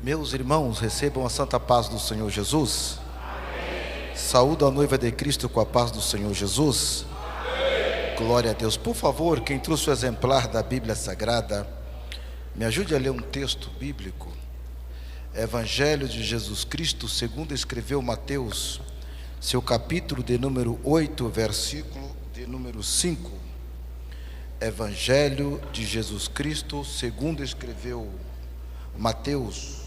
Meus irmãos, recebam a santa paz do Senhor Jesus. Amém. Saúdo a noiva de Cristo com a paz do Senhor Jesus. Amém. Glória a Deus. Por favor, quem trouxe o exemplar da Bíblia Sagrada, me ajude a ler um texto bíblico. Evangelho de Jesus Cristo, segundo escreveu Mateus, seu capítulo de número 8, versículo de número 5. Evangelho de Jesus Cristo, segundo escreveu Mateus,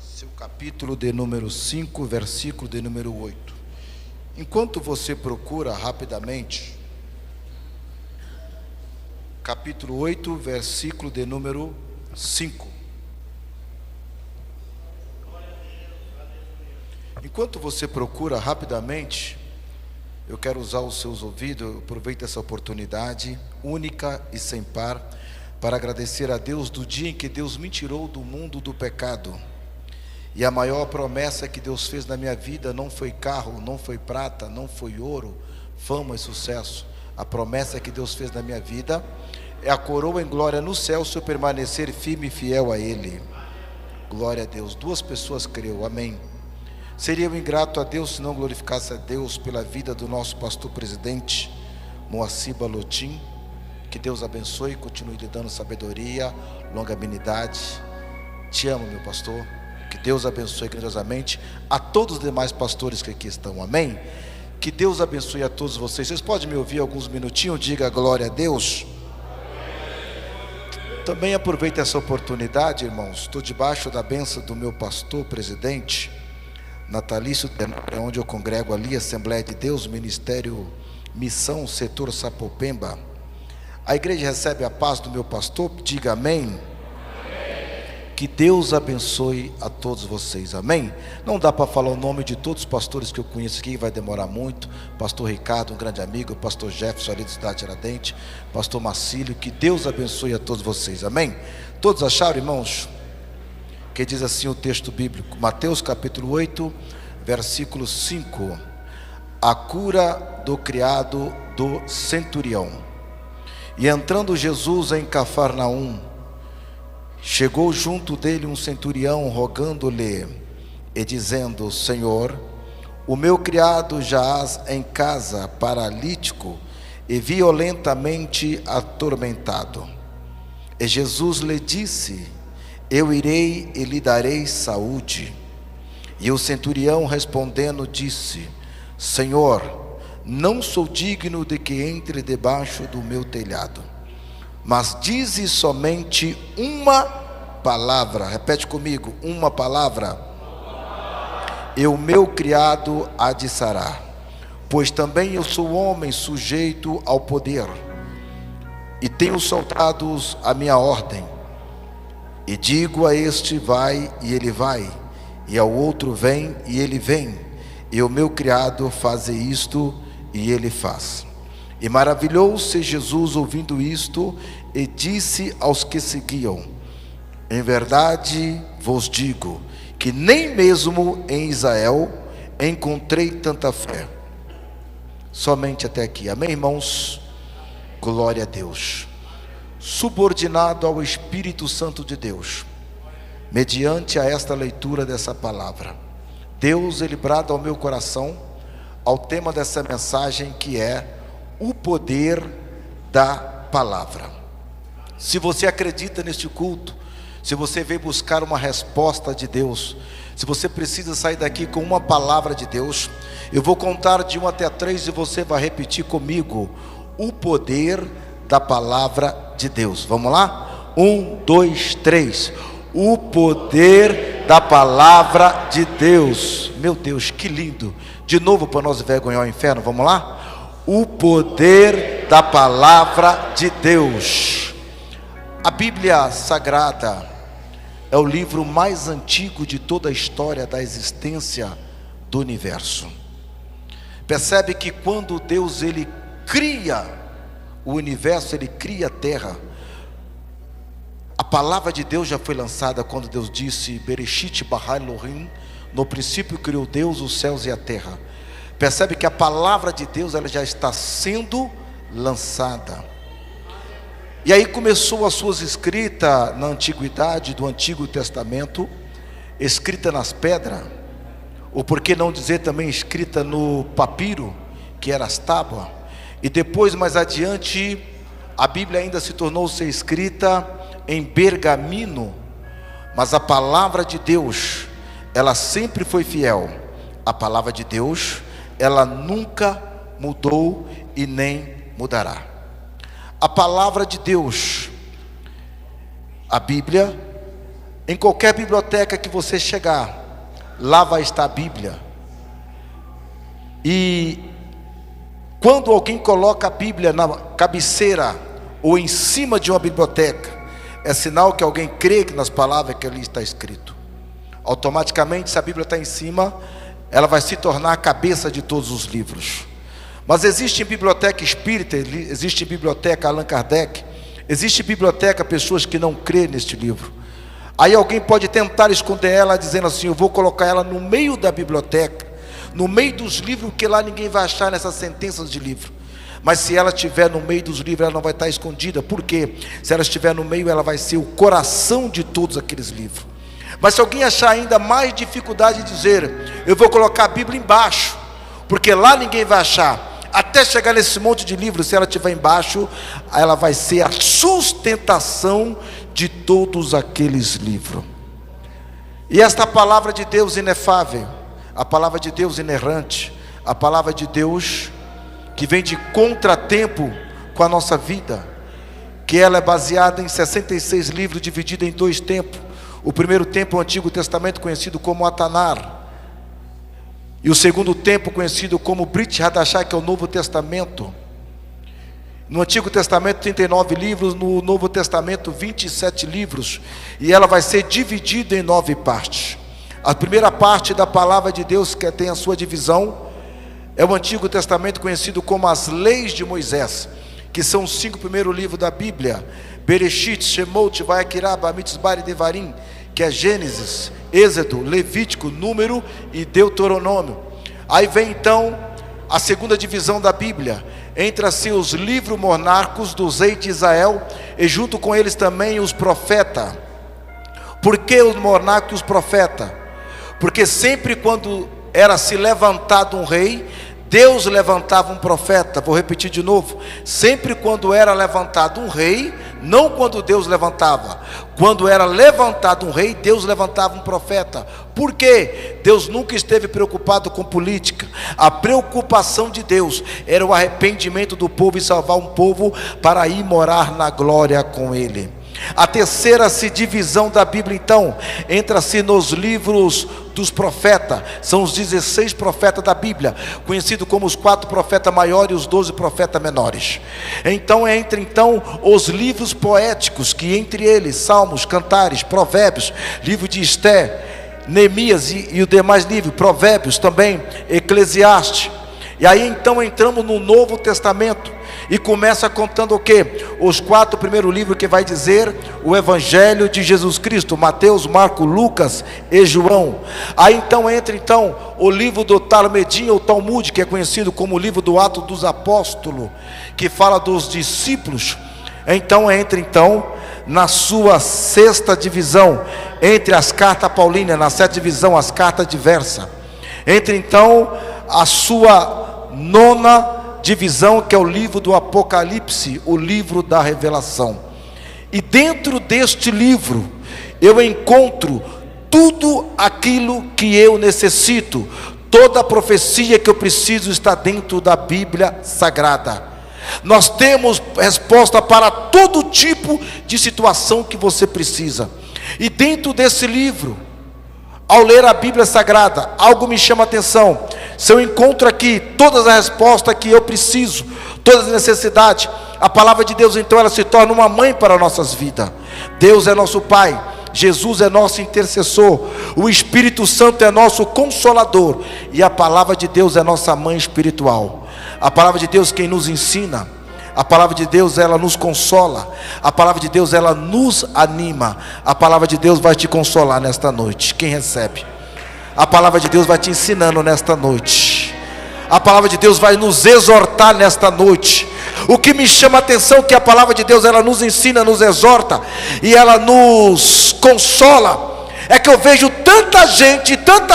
seu capítulo de número 5, versículo de número 8. Enquanto você procura rapidamente, capítulo 8, versículo de número 5. Enquanto você procura rapidamente, eu quero usar os seus ouvidos, eu aproveito essa oportunidade única e sem par, para agradecer a Deus do dia em que Deus me tirou do mundo do pecado. E a maior promessa que Deus fez na minha vida não foi carro, não foi prata, não foi ouro, fama e sucesso. A promessa que Deus fez na minha vida é a coroa em glória no céu se eu permanecer firme e fiel a Ele. Glória a Deus. 2 pessoas creu, amém. Seria eu ingrato a Deus se não glorificasse a Deus pela vida do nosso pastor presidente, Moacir Balotin. Que Deus abençoe e continue lhe dando sabedoria, longanimidade. Te amo, meu pastor. Que Deus abençoe grandiosamente a todos os demais pastores que aqui estão, amém? Que Deus abençoe a todos vocês. Vocês podem me ouvir alguns minutinhos? Diga glória a Deus. Também aproveito essa oportunidade, irmãos. Estou debaixo da bênção do meu pastor presidente natalício, é onde eu congrego ali, Assembleia de Deus, Ministério Missão, Setor Sapopemba. A igreja recebe a paz do meu pastor, diga amém. Amém. Que Deus abençoe a todos vocês, amém. Não dá para falar o nome de todos os pastores que eu conheço aqui, vai demorar muito. Pastor Ricardo, um grande amigo, pastor Jefferson ali do Cidade Tiradentes, pastor Marcílio, que Deus abençoe a todos vocês, amém. Todos acharam, irmãos? Que diz assim o texto bíblico, Mateus capítulo 8, versículo 5. A cura do criado do centurião. E entrando Jesus em Cafarnaum, chegou junto dele um centurião, rogando-lhe e dizendo: Senhor, o meu criado jaz em casa, paralítico e violentamente atormentado. E Jesus lhe disse: Eu irei e lhe darei saúde. E o centurião respondendo disse: Senhor, não sou digno de que entre debaixo do meu telhado, mas dize somente uma palavra. Repete comigo, uma palavra, e o meu criado há de sarar. Pois também eu sou homem sujeito ao poder, e tenho soldados à minha ordem. E digo a este: vai, e ele vai, e ao outro: vem, e ele vem, e o meu criado faze isto, e ele faz. E maravilhou-se Jesus ouvindo isto, e disse aos que seguiam: em verdade vos digo, que nem mesmo em Israel encontrei tanta fé. Somente até aqui, amém, irmãos? Glória a Deus. Subordinado ao Espírito Santo de Deus, mediante a esta leitura dessa palavra, Deus, Ele brada ao meu coração ao tema dessa mensagem, que é o poder da palavra. Se você acredita neste culto, se você veio buscar uma resposta de Deus, se você precisa sair daqui com uma palavra de Deus, eu vou contar de 1 até 3 e você vai repetir comigo: o poder da palavra de Deus. Vamos lá? 1, 2, 3. O poder da palavra de Deus. Meu Deus, que lindo. De novo para nós envergonhar o inferno, vamos lá? O poder da palavra de Deus. A Bíblia Sagrada é o livro mais antigo de toda a história da existência do universo. Percebe que quando Deus ele cria o universo, ele cria a terra, a palavra de Deus já foi lançada quando Deus disse: Bereshit bara Elohim, no princípio criou Deus os céus e a terra. Percebe que a palavra de Deus ela já está sendo lançada. E aí começou as suas escritas na antiguidade do Antigo Testamento, escrita nas pedras, ou por que não dizer também escrita no papiro, que era as tábuas, e depois mais adiante a Bíblia ainda se tornou ser escrita em pergaminho. Mas a palavra de Deus, ela sempre foi fiel. A palavra de Deus, ela nunca mudou e nem mudará. A palavra de Deus, a Bíblia, em qualquer biblioteca que você chegar, lá vai estar a Bíblia. E quando alguém coloca a Bíblia na cabeceira ou em cima de uma biblioteca, é sinal que alguém crê nas palavras que ali está escrito. Automaticamente, se a Bíblia está em cima, ela vai se tornar a cabeça de todos os livros. Mas existe biblioteca espírita, existe biblioteca Allan Kardec, existe biblioteca pessoas que não crêem neste livro. Aí alguém pode tentar esconder ela dizendo assim: eu vou colocar ela no meio da biblioteca, no meio dos livros, que lá ninguém vai achar nessas sentenças de livro. Mas se ela estiver no meio dos livros, ela não vai estar escondida. Por quê? Se ela estiver no meio, ela vai ser o coração de todos aqueles livros. Mas se alguém achar ainda mais dificuldade de dizer: eu vou colocar a Bíblia embaixo, porque lá ninguém vai achar, até chegar nesse monte de livros, se ela estiver embaixo, ela vai ser a sustentação de todos aqueles livros. E esta palavra de Deus inefável, a palavra de Deus inerrante, a palavra de Deus que vem de contratempo com a nossa vida, que ela é baseada em 66 livros, divididos em 2 tempos. O primeiro tempo, o Antigo Testamento, conhecido como Atanar, e o segundo tempo, conhecido como Brit Hadashah, que é o Novo Testamento. No Antigo Testamento 39 livros, no Novo Testamento 27 livros, e ela vai ser dividida em 9 partes. A primeira parte da palavra de Deus, que tem a sua divisão, é o Antigo Testamento, conhecido como as Leis de Moisés, que são os 5 primeiros livros da Bíblia: Bereshit, Shemot, Vaikirá, Bamitzbar e Devarim, que é Gênesis, Êxodo, Levítico, Número e Deuteronômio. Aí vem então a segunda divisão da Bíblia, entre assim os livros monárquicos dos reis de Israel, e junto com eles também os profetas. Por que os monárquicos e os profetas? Porque sempre quando era se levantado um rei, Deus levantava um profeta. Vou repetir de novo: sempre quando era levantado um rei, não quando Deus levantava, quando era levantado um rei, Deus levantava um profeta. Por quê? Deus nunca esteve preocupado com política. A preocupação de Deus era o arrependimento do povo e salvar um povo para ir morar na glória com Ele. A terceira divisão da Bíblia então entra-se nos livros dos profetas. São os 16 profetas da Bíblia, conhecido como os 4 profetas maiores e os 12 profetas menores. Então entra então os livros poéticos, que entre eles Salmos, Cantares, Provérbios, livro de Esté, Neemias e o demais livros, Provérbios também, Eclesiastes. E aí então entramos no Novo Testamento, e começa contando o quê? Os 4 primeiros livros, que vai dizer o Evangelho de Jesus Cristo: Mateus, Marcos, Lucas e João. Aí então entra então o livro do Talmedim ou Talmud, que é conhecido como o livro do Atos dos Apóstolos, que fala dos discípulos. Então entra então na sua 6ª divisão, entre as cartas paulinas, na 7ª divisão, as cartas diversas. Entra então a sua 9ª divisão, que é o livro do Apocalipse, o livro da revelação. E dentro deste livro eu encontro tudo aquilo que eu necessito. Toda a profecia que eu preciso está dentro da Bíblia Sagrada. Nós temos resposta para todo tipo de situação que você precisa. E dentro desse livro, ao ler a Bíblia Sagrada, algo me chama a atenção. Se eu encontro aqui todas as respostas que eu preciso, todas as necessidades, a palavra de Deus então ela se torna uma mãe para nossas vidas. Deus é nosso Pai, Jesus é nosso intercessor, o Espírito Santo é nosso consolador, e a palavra de Deus é nossa mãe espiritual. A palavra de Deus quem nos ensina, a palavra de Deus ela nos consola, a palavra de Deus ela nos anima. A palavra de Deus vai te consolar nesta noite. Quem recebe? A palavra de Deus vai te ensinando nesta noite. A palavra de Deus vai nos exortar nesta noite. O que me chama a atenção é que a palavra de Deus ela nos ensina, nos exorta e ela nos consola. é que eu vejo tanta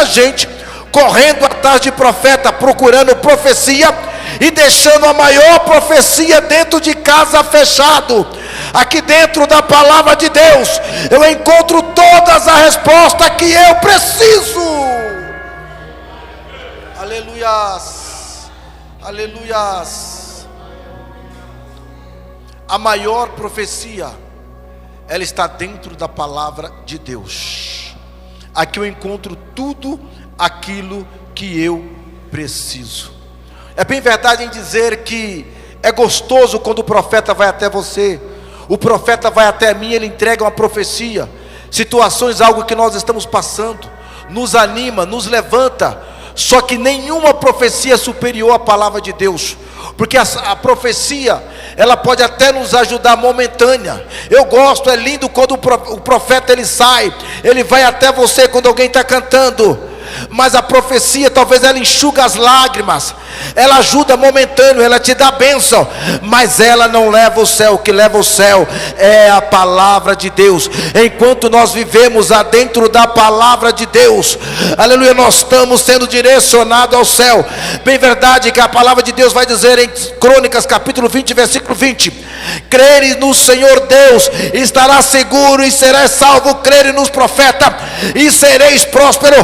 gente correndo atrás de profeta, procurando profecia e deixando a maior profecia dentro de casa fechado. Aqui dentro da palavra de Deus eu encontro todas as respostas que eu preciso. Aleluias, aleluias. A maior profecia, ela está dentro da palavra de Deus. Aqui eu encontro tudo aquilo que eu preciso. É bem verdade em dizer que é gostoso quando o profeta vai até você. O profeta vai até mim, ele entrega uma profecia, situações, algo que nós estamos passando, nos anima, nos levanta. Só que nenhuma profecia é superior à palavra de Deus, porque a profecia, ela pode até nos ajudar momentânea. Eu gosto, é lindo quando o profeta ele sai, ele vai até você quando alguém está cantando. Mas a profecia, talvez ela enxuga as lágrimas, ela ajuda momentâneo, ela te dá bênção, mas ela não leva o céu. O que leva o céu é a palavra de Deus. Enquanto nós vivemos dentro da palavra de Deus, aleluia, nós estamos sendo direcionados ao céu. Bem verdade que a palavra de Deus vai dizer em Crônicas capítulo 20, versículo 20: crere no Senhor Deus, estará seguro e serás salvo. Crere nos profetas e sereis próspero.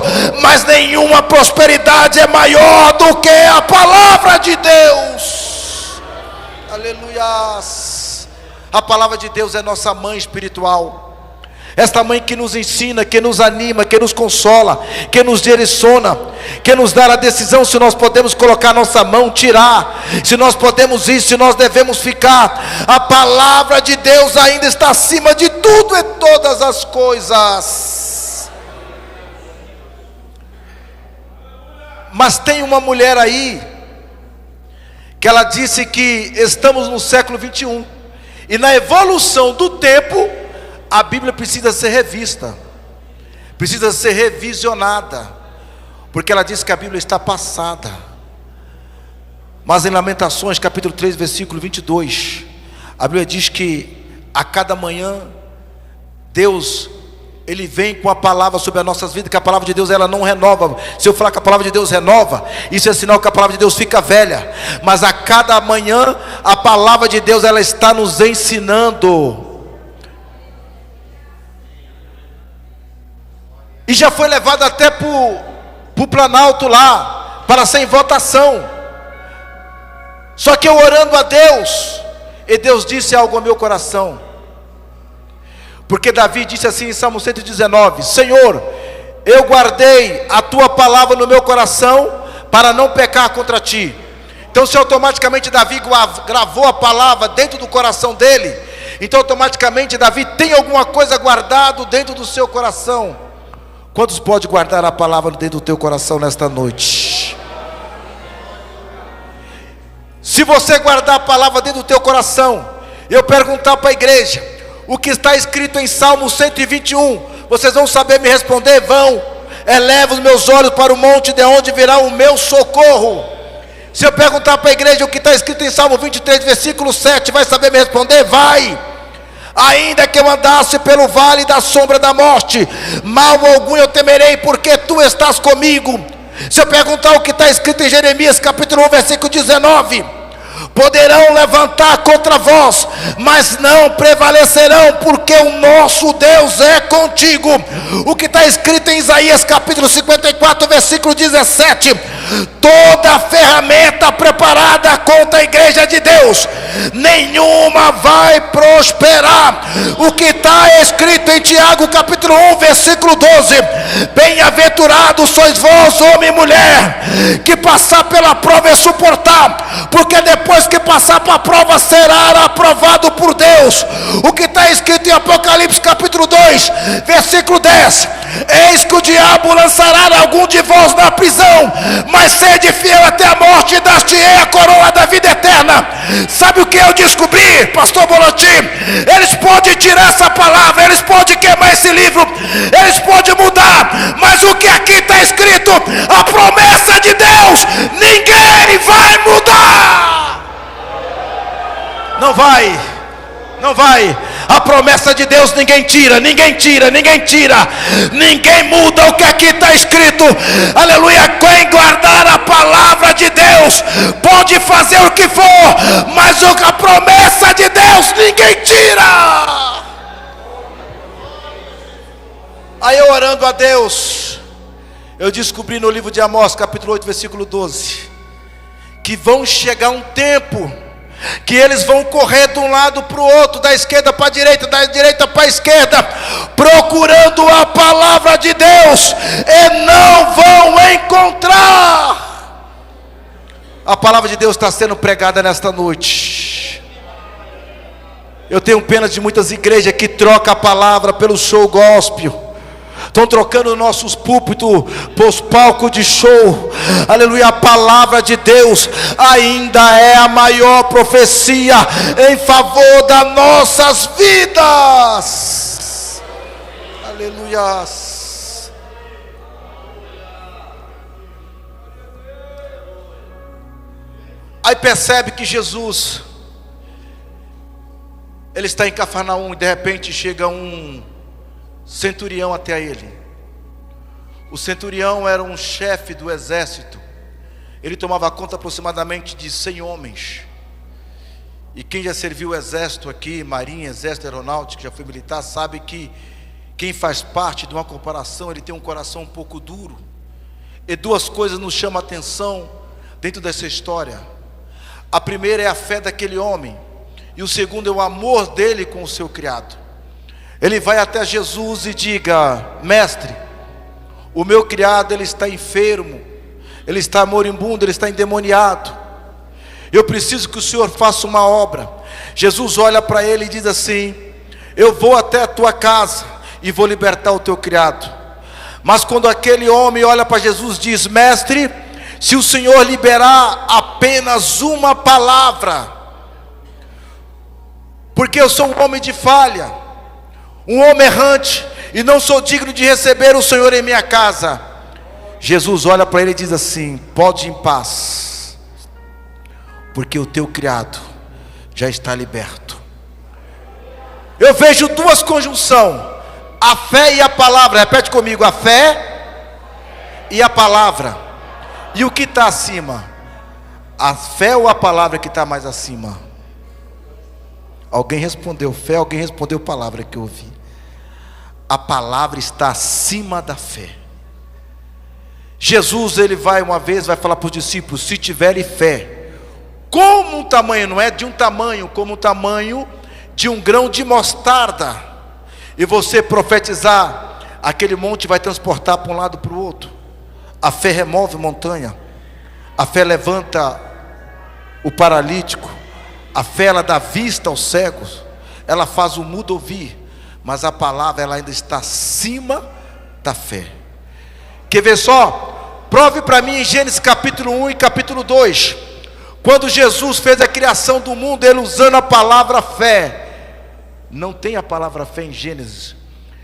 Mas nenhuma prosperidade é maior do que a palavra de Deus. Aleluias. A palavra de Deus é nossa mãe espiritual, esta mãe que nos ensina, que nos anima, que nos consola, que nos direciona, que nos dá a decisão se nós podemos colocar nossa mão, tirar, se nós podemos ir, se nós devemos ficar. A palavra de Deus ainda está acima de tudo e todas as coisas. Mas tem uma mulher aí, que ela disse que estamos no século 21, e na evolução do tempo, a Bíblia precisa ser revista, precisa ser revisionada, porque ela disse que a Bíblia está passada. Mas em Lamentações capítulo 3, versículo 22, a Bíblia diz que a cada manhã, Deus, Ele vem com a palavra sobre as nossas vidas, que a palavra de Deus ela não renova. Se eu falar que a palavra de Deus renova, isso é sinal que a palavra de Deus fica velha. Mas a cada manhã, a palavra de Deus ela está nos ensinando. E já foi levado até para o Planalto lá, para ser em votação. Só que eu orando a Deus, e Deus disse algo ao meu coração. Porque Davi disse assim em Salmo 119: Senhor, eu guardei a tua palavra no meu coração para não pecar contra ti. Então se automaticamente Davi gravou a palavra dentro do coração dele, então automaticamente Davi tem alguma coisa guardado dentro do seu coração. Quantos pode guardar a palavra dentro do teu coração nesta noite? Se você guardar a palavra dentro do teu coração, eu perguntar para a igreja, o que está escrito em Salmo 121, vocês vão saber me responder? Vão. Eleva os meus olhos para o monte, de onde virá o meu socorro. Se eu perguntar para a igreja o que está escrito em Salmo 23, versículo 7, vai saber me responder? Vai. Ainda que eu andasse pelo vale da sombra da morte, mal algum eu temerei, porque tu estás comigo. Se eu perguntar o que está escrito em Jeremias capítulo 1, versículo 19, poderão levantar contra vós, mas não prevalecerão, porque o nosso Deus é contigo. O que está escrito em Isaías capítulo 54, versículo 17: toda ferramenta preparada contra a igreja de Deus, nenhuma vai prosperar. O que está escrito em Tiago capítulo 1, versículo 12: bem-aventurados sois vós, homem e mulher, que passar pela prova e suportar, porque depois que passar para a prova será aprovado por Deus. O que está escrito em Apocalipse capítulo 2, versículo 10: eis que o diabo lançará algum de vós na prisão, mas sede fiel até a morte, e dar-te-ei a coroa da vida eterna. Sabe o que eu descobri, pastor Bolotim? Eles podem tirar essa palavra, eles podem queimar esse livro, eles podem mudar, mas o que aqui está escrito, a promessa de Deus, ninguém vai mudar. Não vai, não vai. A promessa de Deus ninguém tira, ninguém tira, ninguém tira, ninguém muda o que aqui está escrito. Aleluia. Quem guardar a palavra de Deus pode fazer o que for, mas a promessa de Deus ninguém tira. Aí eu orando a Deus, eu descobri no livro de Amós, capítulo 8, versículo 12, que vão chegar um tempo que eles vão correr de um lado para o outro, da esquerda para a direita, da direita para a esquerda, procurando a palavra de Deus, e não vão encontrar. A palavra de Deus está sendo pregada nesta noite. Eu tenho pena de muitas igrejas que trocam a palavra pelo show gospel. Estão trocando nossos púlpitos para os palcos de show. Aleluia. A palavra de Deus ainda é a maior profecia em favor das nossas vidas. Aleluia. Aí percebe que Jesus, ele está em Cafarnaum, e de repente chega um centurião até ele. O centurião era um chefe do exército. Ele tomava conta aproximadamente de 100 homens. E quem já serviu o exército aqui, marinha, exército, aeronáutico, já foi militar, sabe que quem faz parte de uma comparação, ele tem um coração um pouco duro. E duas coisas nos chamam a atenção dentro dessa história. A primeira é a fé daquele homem, e o segundo é o amor dele com o seu criado. Ele vai até Jesus e diga: mestre, o meu criado, ele está enfermo, ele está moribundo, ele está endemoniado, eu preciso que o Senhor faça uma obra. Jesus olha para ele e diz assim: eu vou até a tua casa e vou libertar o teu criado. Mas quando aquele homem olha para Jesus, diz: mestre, se o Senhor liberar apenas uma palavra, porque eu sou um homem de falha, um homem errante, e não sou digno de receber o Senhor em minha casa. Jesus olha para ele e diz assim: pode ir em paz, porque o teu criado já está liberto. Eu vejo duas conjunções: a fé e a palavra. Repete comigo: a fé e a palavra. E o que está acima? A fé ou a palavra que está mais acima? Alguém respondeu fé, alguém respondeu palavra, que eu ouvi. A palavra está acima da fé. Jesus, ele vai uma vez, vai falar para os discípulos: se tiverem fé, como um tamanho, não é de um tamanho, como o tamanho de um grão de mostarda, e você profetizar, aquele monte vai transportar para um lado para o outro. A fé remove montanha, a fé levanta o paralítico, a fé ela dá vista aos cegos, ela faz o mudo ouvir. Mas a palavra ela ainda está acima da fé. Quer ver só? Prove para mim em Gênesis capítulo 1 e capítulo 2, quando Jesus fez a criação do mundo, ele usando a palavra fé. Não tem a palavra fé em Gênesis.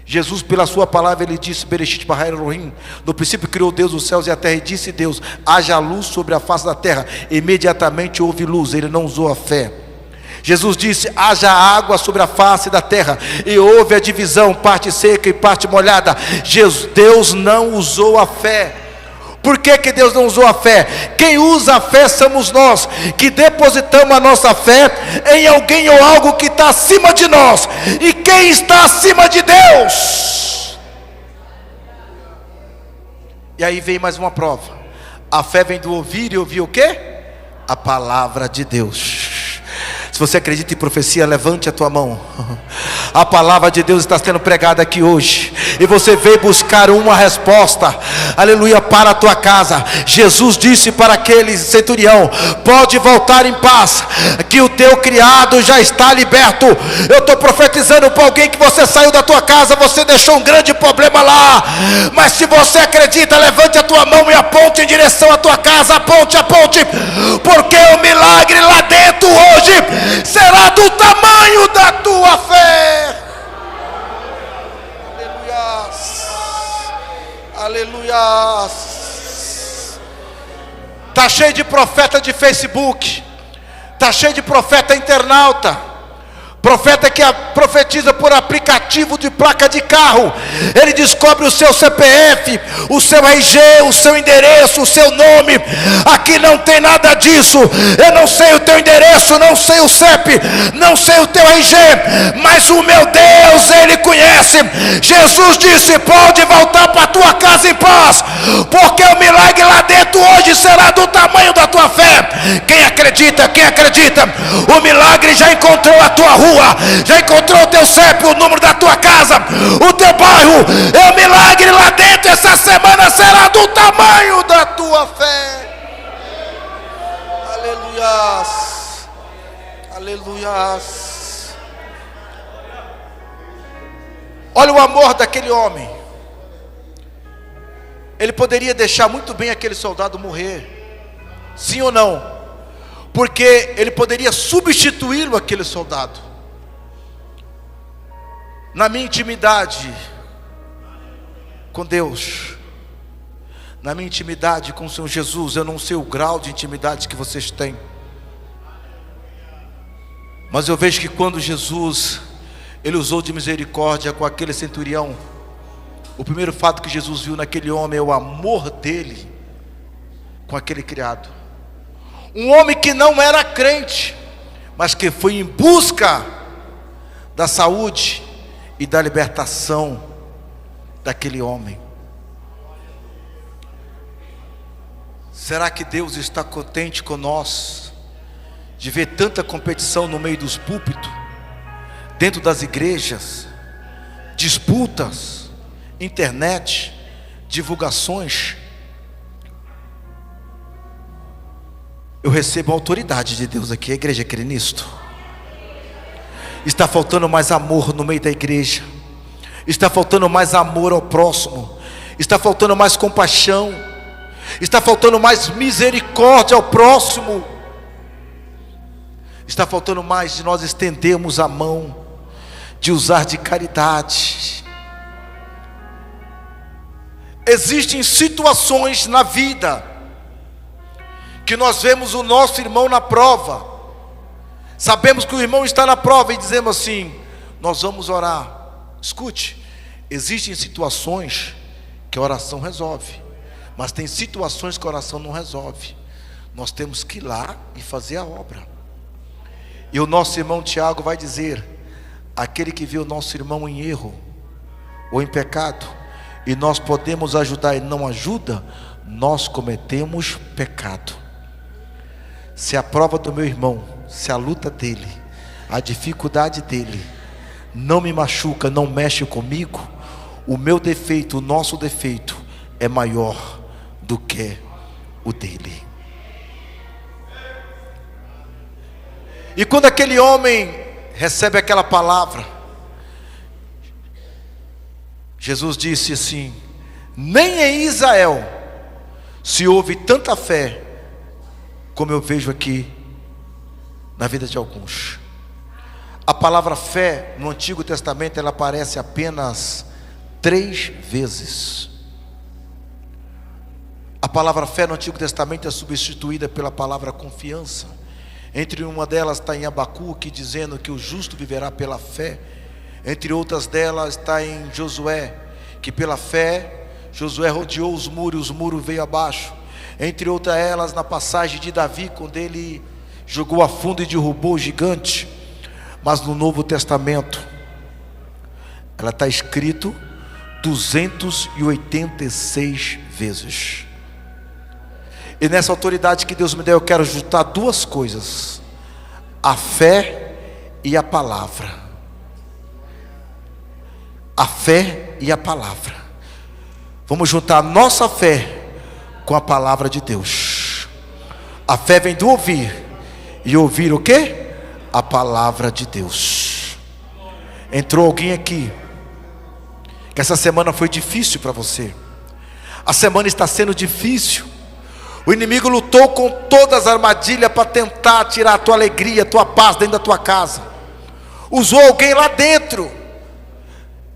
Jesus, pela sua palavra, ele disse: Bereshit bara Elohim, no princípio criou Deus os céus e a terra, e disse Deus: haja luz sobre a face da terra. Imediatamente houve luz. Ele não usou a fé. Jesus disse: haja água sobre a face da terra, e houve a divisão, parte seca e parte molhada. Deus não usou a fé. Por que Deus não usou a fé? Quem usa a fé somos nós, que depositamos a nossa fé em alguém ou algo que está acima de nós. E quem está acima de Deus? E aí vem mais uma prova. A fé vem do ouvir, e ouvir o quê? A palavra de Deus. Se você acredita em profecia, levante a tua mão. A palavra de Deus está sendo pregada aqui hoje, e você veio buscar uma resposta, aleluia, para a tua casa. Jesus disse para aquele centurião: pode voltar em paz, que o teu criado já está liberto. Eu estou profetizando para alguém que você saiu da tua casa, você deixou um grande problema lá, mas se você acredita, levante a tua mão e aponte em direção à tua casa. Aponte, porque o milagre lá dentro hoje será do tamanho da tua fé. Aleluia. Está cheio de profeta de Facebook, está cheio de profeta internauta, Profeta que profetiza por aplicativo de placa de carro, ele descobre o seu CPF, o seu RG, o seu endereço, o seu nome. Aqui não tem nada disso. Eu não sei o teu endereço, não sei o CEP, não sei o teu RG, mas o meu Deus, Ele conhece. Jesus disse: pode voltar para a tua casa em paz, porque o milagre lá dentro hoje será do tamanho da tua fé. Quem acredita? Quem acredita? O milagre já encontrou a tua rua, já encontrou o teu CEP, o número da tua casa, o teu bairro. É o milagre lá dentro. Essa semana será do tamanho da tua fé. Aleluias, aleluias. Olha o amor daquele homem. Ele poderia deixar muito bem aquele soldado morrer, sim ou não? Porque ele poderia substituí-lo, aquele soldado. Na minha intimidade com Deus, na minha intimidade com o Senhor Jesus, eu não sei o grau de intimidade que vocês têm, mas eu vejo que quando Jesus, Ele usou de misericórdia com aquele centurião, o primeiro fato que Jesus viu naquele homem é o amor dele com aquele criado. Um homem que não era crente, mas que foi em busca da saúde e da libertação daquele homem. Será que Deus está contente com nós de ver tanta competição no meio dos púlpitos, dentro das igrejas, disputas, internet, divulgações? Eu recebo a autoridade de Deus aqui. A igreja crê nisto? Está faltando mais amor no meio da igreja, está faltando mais amor ao próximo, está faltando mais compaixão, está faltando mais misericórdia ao próximo, está faltando mais de nós estendermos a mão, de usar de caridade. Existem situações na vida que nós vemos o nosso irmão na prova, sabemos que o irmão está na prova e dizemos assim: nós vamos orar. Escute, existem situações que a oração resolve, mas tem situações que a oração não resolve. Nós temos que ir lá e fazer a obra. E o nosso irmão Tiago vai dizer: aquele que vê o nosso irmão em erro ou em pecado, e nós podemos ajudar e não ajuda, nós cometemos pecado. Se a prova do meu irmão, se a luta dele, a dificuldade dele não me machuca, não mexe comigo, o meu defeito, o nosso defeito é maior do que o dele. E quando aquele homem recebe aquela palavra, Jesus disse assim: nem em Israel se houve tanta fé como eu vejo aqui na vida de alguns. A palavra fé no Antigo Testamento, ela aparece apenas 3 vezes. A palavra fé no Antigo Testamento é substituída pela palavra confiança. Entre uma delas está em Abacuque, dizendo que o justo viverá pela fé. Entre outras delas está em Josué, que pela fé Josué rodeou os muros e os muros veio abaixo. Entre outras elas, na passagem de Davi, quando ele jogou a fundo e derrubou o gigante. Mas no Novo Testamento, ela está escrito 286 vezes. E nessa autoridade que Deus me deu, eu quero juntar 2 coisas: a fé e a palavra. A fé e a palavra. Vamos juntar a nossa fé com a palavra de Deus. A fé vem do ouvir, e ouvir o quê? A palavra de Deus. Entrou alguém aqui que essa semana foi difícil para você. A semana está sendo difícil. O inimigo lutou com todas as armadilhas para tentar tirar a tua alegria, a tua paz dentro da tua casa. Usou alguém lá dentro,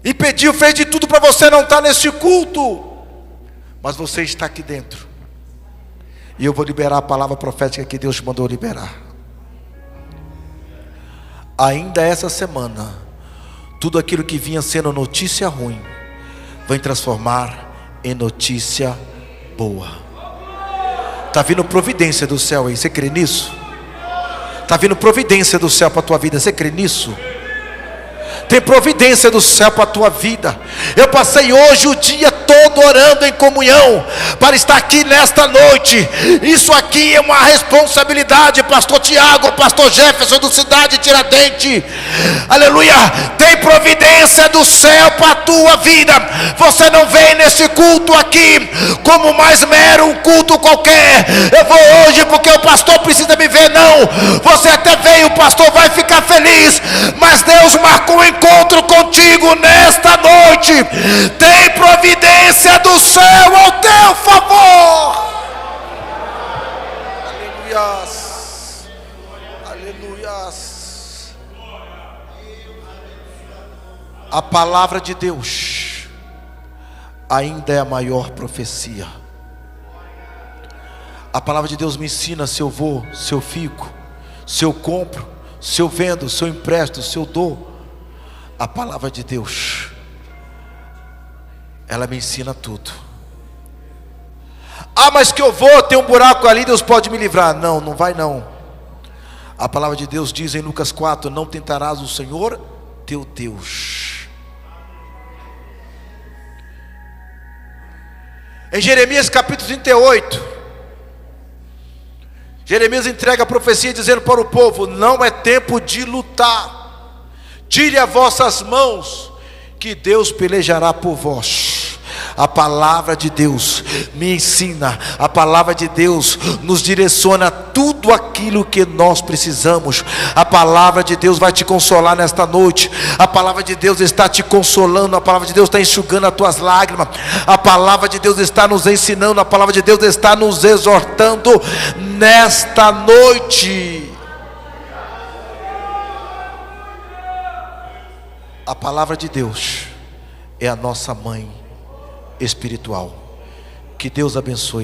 impediu, fez de tudo para você não estar nesse culto. Mas você está aqui dentro, e eu vou liberar a palavra profética que Deus mandou liberar. ainda essa semana, tudo aquilo que vinha sendo notícia ruim vai transformar em notícia boa. Está vindo providência do céu aí, você crê nisso? Está vindo providência do céu para a tua vida, você crê nisso? Tem providência do céu para a tua vida. Eu passei hoje o dia todo orando em comunhão para estar aqui nesta noite. Isso aqui é uma responsabilidade, pastor Tiago, pastor Jefferson do Cidade Tiradentes. Aleluia. Tem providência do céu para a tua vida. Você não vem nesse culto aqui como mais mero um culto qualquer. Eu vou hoje porque o pastor precisa me ver. Não, você até veio, o pastor vai ficar feliz, mas Deus marcou um encontro contigo nesta noite. Tem providência do céu ao teu favor. Aleluias, aleluias. A palavra de Deus ainda é a maior profecia. A palavra de Deus me ensina se eu vou, se eu fico, se eu compro, se eu vendo, se eu empresto, se eu dou. A palavra de Deus, ela me ensina tudo. Ah, mas que eu vou, tem um buraco ali, Deus pode me livrar. Não, não vai não. A palavra de Deus diz em Lucas 4: não tentarás o Senhor teu Deus. Em Jeremias capítulo 38, Jeremias entrega a profecia dizendo para o povo: não é tempo de lutar. Tire as vossas mãos, que Deus pelejará por vós. A palavra de Deus me ensina, a palavra de Deus nos direciona tudo aquilo que nós precisamos. A palavra de Deus vai te consolar nesta noite. A palavra de Deus está te consolando. A palavra de Deus está enxugando as tuas lágrimas. A palavra de Deus está nos ensinando. A palavra de Deus está nos exortando nesta noite. A palavra de Deus é a nossa mãe espiritual. Que Deus abençoe.